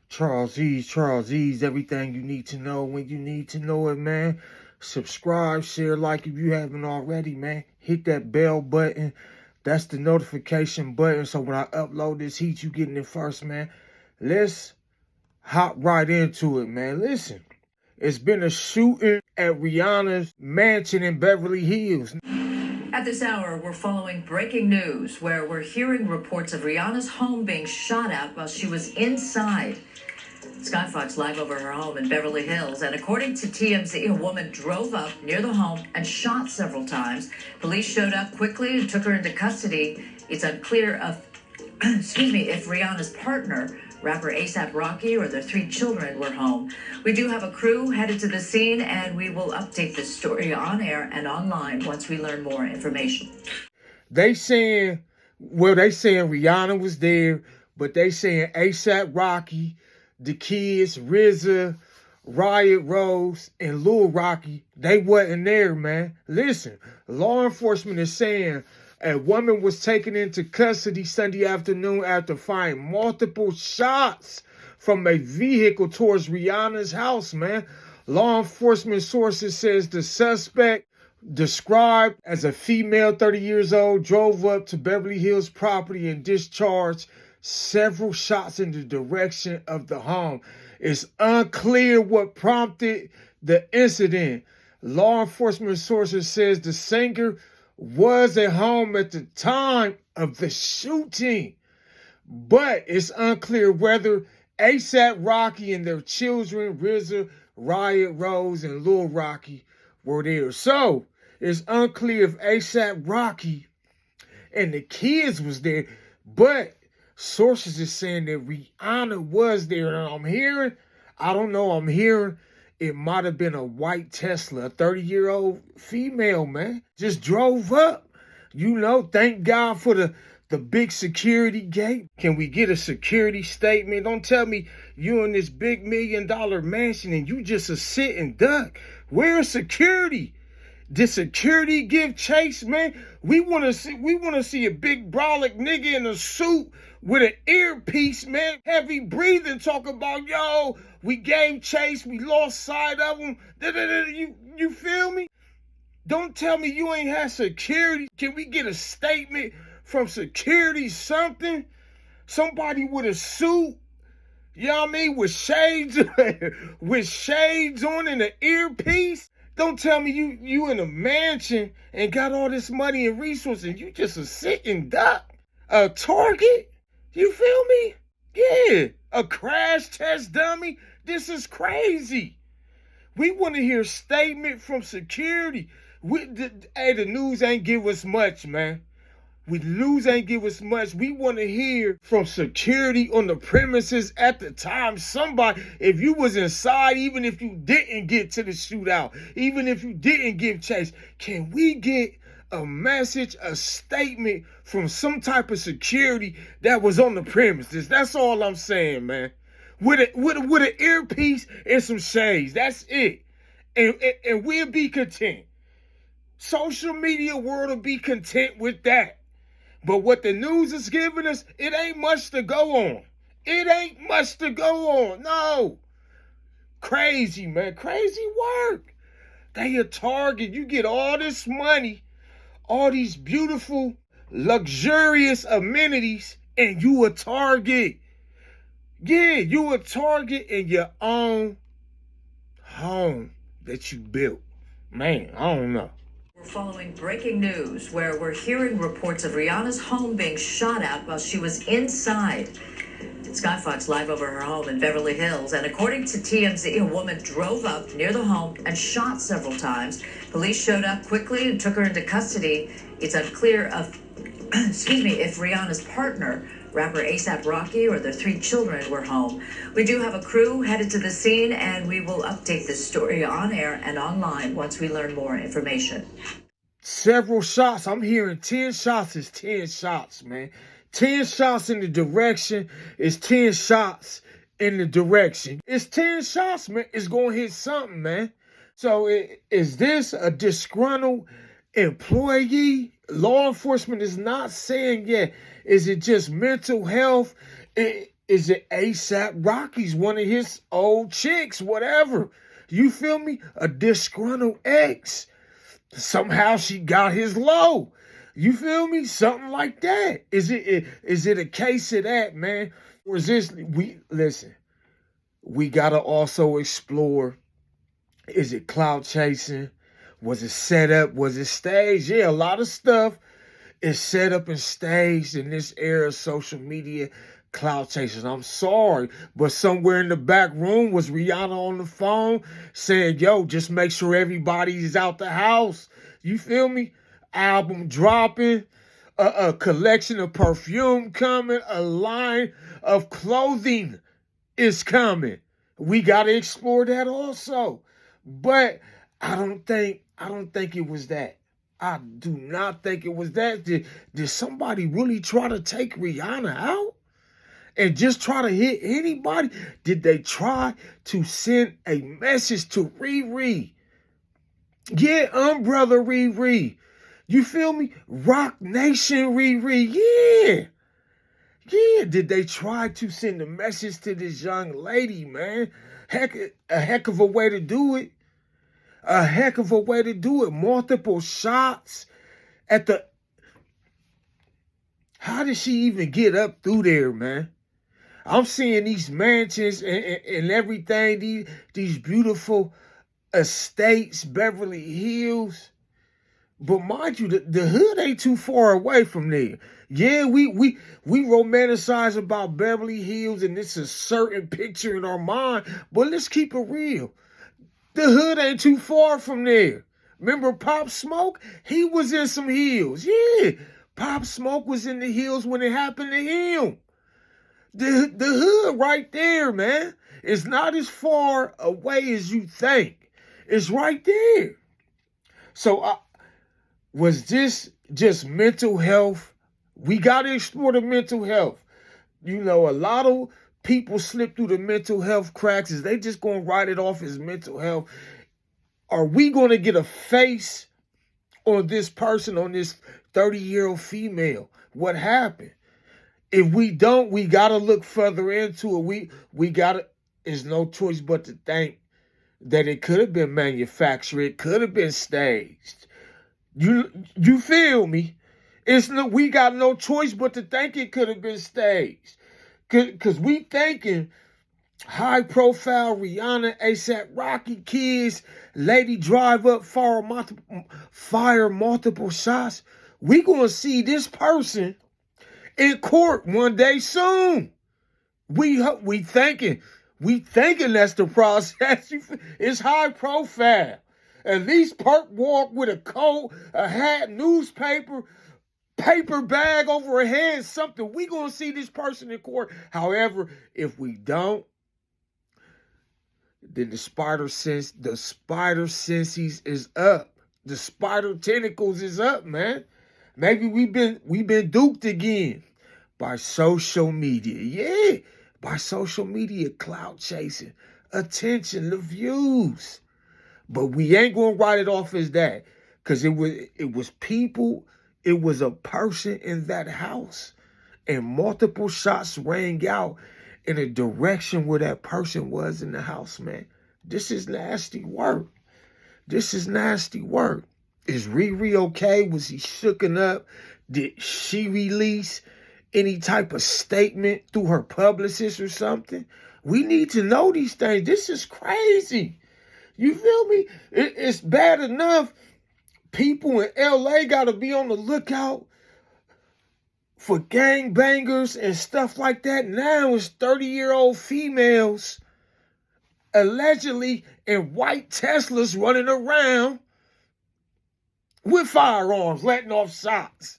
Charlesease, everything you need to know when you need to know it, man. Subscribe, share, like if you haven't already, man. Hit that bell button. That's the notification button. So when I upload this heat, you getting it first, man. Let's hop right into it, man. Listen, it's been a shooting at Rihanna's mansion in Beverly Hills. At this hour, we're following breaking news where we're hearing reports of Rihanna's home being shot at while she was inside. Sky Fox live over her home in Beverly Hills, and according to TMZ, a woman drove up near the home and shot several times. Police showed up quickly and took her into custody. It's unclear if Rihanna's partner, rapper A$AP Rocky, or their 3 children were home. We do have a crew headed to the scene, and we will update this story on air and online once we learn more information. They saying Rihanna was there, but they saying A$AP Rocky, the kids, RZA, Riot Rose, and Lil Rocky, they wasn't there, man. Listen, law enforcement is saying a woman was taken into custody Sunday afternoon after firing multiple shots from a vehicle towards Rihanna's house, man. Law enforcement sources says the suspect, described as a female 30 years old, drove up to Beverly Hills property and discharged several shots in the direction of the home. It's unclear what prompted the incident. Law enforcement sources says the singer was at home at the time of the shooting, but it's unclear whether A$AP Rocky and their children, RZA, Riot Rose, and Lil Rocky, were there. So it's unclear if A$AP Rocky and the kids was there, but sources is saying that Rihanna was there. And I'm hearing it might have been a white Tesla, a 30-year-old female, man. Just drove up. Thank God for the big security gate. Can we get a security statement? Don't tell me you in this big $1 million mansion and you just a sitting duck. Where's security? Did security give chase, man? We want to see a big brolic nigga in a suit with an earpiece, man, heavy breathing, talk about, yo, we gave chase, we lost sight of him. You feel me? Don't tell me you ain't had security. Can we get a statement from security, something? Somebody with a suit, you know what I mean, with shades on and an earpiece? Don't tell me you in a mansion and got all this money and resources. You just a sitting duck. A target? You feel me? Yeah. A crash test dummy? This is crazy. We want to hear a statement from security. The news ain't give us much, man. The news ain't give us much. We want to hear from security on the premises at the time. Somebody, if you was inside, even if you didn't get to the shootout, even if you didn't give chase, can we get a message, a statement from some type of security that was on the premises? That's all I'm saying, man. With an earpiece and some shades. That's it. And we'll be content. Social media world will be content with that. But what the news is giving us, it ain't much to go on. It ain't much to go on. No. Crazy, man. Crazy work. They a target. You get all this money, all these beautiful, luxurious amenities, and you a target. Yeah, you a target in your own home that you built. Man, I don't know. We're following breaking news where we're hearing reports of Rihanna's home being shot at while she was inside. Sky Fox live over her home in Beverly Hills, and according to TMZ, a woman drove up near the home and shot several times. Police showed up quickly and took her into custody. It's unclear if Rihanna's partner, rapper A$AP Rocky, or their 3 children were home. We do have a crew headed to the scene, and we will update this story on air and online once we learn more information. Several shots. I'm hearing 10 shots is 10 shots, man. 10 shots in the direction is 10 shots in the direction. It's 10 shots, man. It's going to hit something, man. So is this a disgruntled employee? Law enforcement is not saying yet. Is it just mental health? Is it ASAP Rocky's one of his old chicks, whatever? You feel me? A disgruntled ex. Somehow she got his low. You feel me? Something like that. Is it a case of that, man? Or is this, we gotta also explore, is it clout chasing? Was it set up? Was it staged? Yeah, a lot of stuff is set up and staged in this era of social media clout chasing. I'm sorry, but somewhere in the back room was Rihanna on the phone saying, yo, just make sure everybody's out the house. You feel me? Album dropping, a collection of perfume coming, a line of clothing is coming. We got to explore that also. But I don't think it was that. I do not think it was that. Did somebody really try to take Rihanna out and just try to hit anybody? Did they try to send a message to Riri? Yeah, Umbrella Riri. You feel me? Rock Nation Riri. Yeah. Yeah, did they try to send a message to this young lady, man? A heck of a way to do it. A heck of a way to do it. Multiple shots at the... How did she even get up through there, man? I'm seeing these mansions and everything, these beautiful estates, Beverly Hills. But mind you, the hood ain't too far away from there. Yeah, we romanticize about Beverly Hills and it's a certain picture in our mind, but let's keep it real. The hood ain't too far from there. Remember Pop Smoke? He was in some hills. Yeah, Pop Smoke was in the hills when it happened to him. The hood right there, man. It's not as far away as you think. It's right there. So was this just mental health? We got to explore the mental health. You know, a lot of people slip through the mental health cracks. Is they just going to write it off as mental health? Are we going to get a face on this person, on this 30-year-old female? What happened? If we don't, we got to look further into it. We got to, there's no choice but to think that it could have been manufactured. It could have been staged. You feel me? We got no choice but to think it could have been staged. Because we thinking high profile Rihanna, ASAP Rocky kids, lady drive up, fire multiple shots. We gonna see this person in court one day soon. We thinking that's the process. It's high profile. At least Perk walk with a coat, a hat, newspaper, paper bag over her head, something. We gonna see this person in court. However, if we don't, then the spider senses is up. The spider tentacles is up, man. Maybe we've been duped again by social media. Yeah, by social media, clout chasing, attention, the views. But we ain't gonna write it off as that, because it was people. It was a person in that house, and multiple shots rang out in a direction where that person was in the house, man. This is nasty work. This is nasty work. Is Riri okay? Was he shooken up? Did she release any type of statement through her publicist or something? We need to know these things. This is crazy. You feel me? It's bad enough people in LA got to be on the lookout for gangbangers and stuff like that. Now it's 30-year-old females allegedly in white Teslas running around with firearms, letting off shots.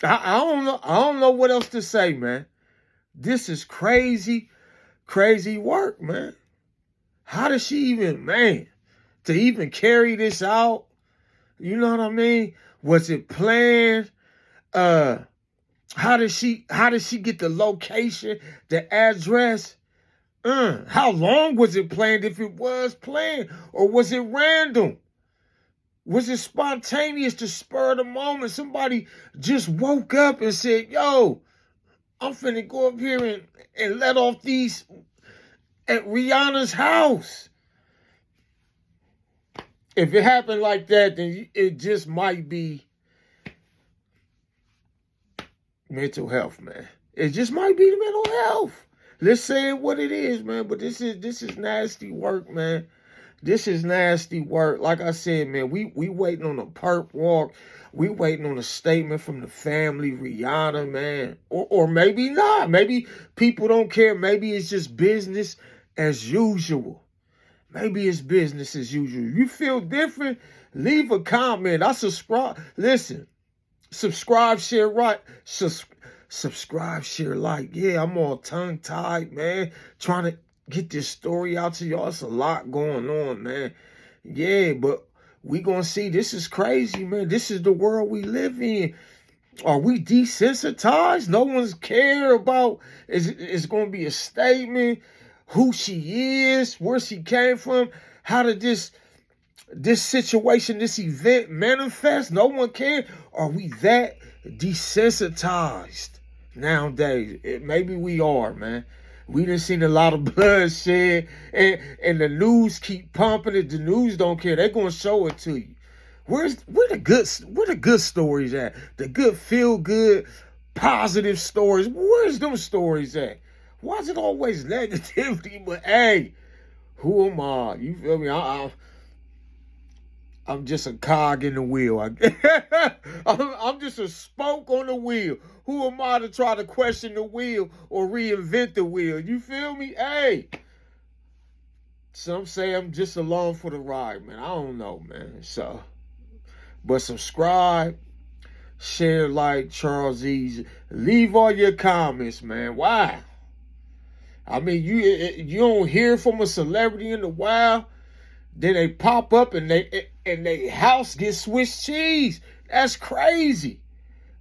I don't know what else to say, man. This is crazy work, man. How does she even, man, to even carry this out? You know what I mean? Was it planned? How did she get the location, the address? How long was it planned, if it was planned, or was it random? Was it spontaneous, to spur of the moment? Somebody just woke up and said, yo, I'm finna go up here and let off these at Rihanna's house. If it happened like that, then it just might be mental health, man. It just might be the mental health. Let's say it what it is, man. But this is nasty work, man. This is nasty work. Like I said, man, we waiting on a perp walk. We waiting on a statement from the family, Rihanna, man. Or maybe not. Maybe people don't care. Maybe it's just business as usual. Maybe it's business as usual. You feel different? Leave a comment. I subscribe. Listen, subscribe, share, right. Subscribe, share, like. Yeah, I'm all tongue-tied, man. Trying to get this story out to y'all. It's a lot going on, man. Yeah, but we gonna see. This is crazy, man. This is the world we live in. Are we desensitized? No one's care about. It's gonna be a statement. Who she is, where she came from, how did this situation, this event manifest? No one cares. Are we that desensitized nowadays? Maybe we are, man. We done seen a lot of bloodshed, and the news keep pumping it. The news don't care. They're gonna show it to you. Where the good stories at? The good, feel good, positive stories. Where's them stories at? Why is it always negativity? But hey, who am I? You feel me? I'm just a cog in the wheel. I'm just a spoke on the wheel. Who am I to try to question the wheel or reinvent the wheel? You feel me? Hey. Some say I'm just along for the ride, man. I don't know, man. So, but subscribe, share, like, charlesease. Leave all your comments, man. Why? I mean, you don't hear from a celebrity in the wild, then they pop up and they house gets Swiss cheese. That's crazy.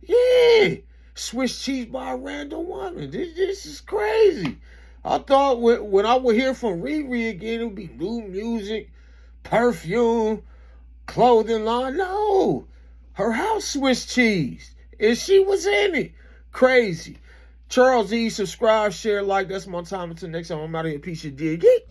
Yeah, Swiss cheese by a random woman. This is crazy. I thought when I would hear from Riri again, it would be new music, perfume, clothing line. No, her house Swiss cheese, and she was in it. Crazy. charlesease, subscribe, share, like. That's my time. Until next time, I'm out of here. Peace, you dig it?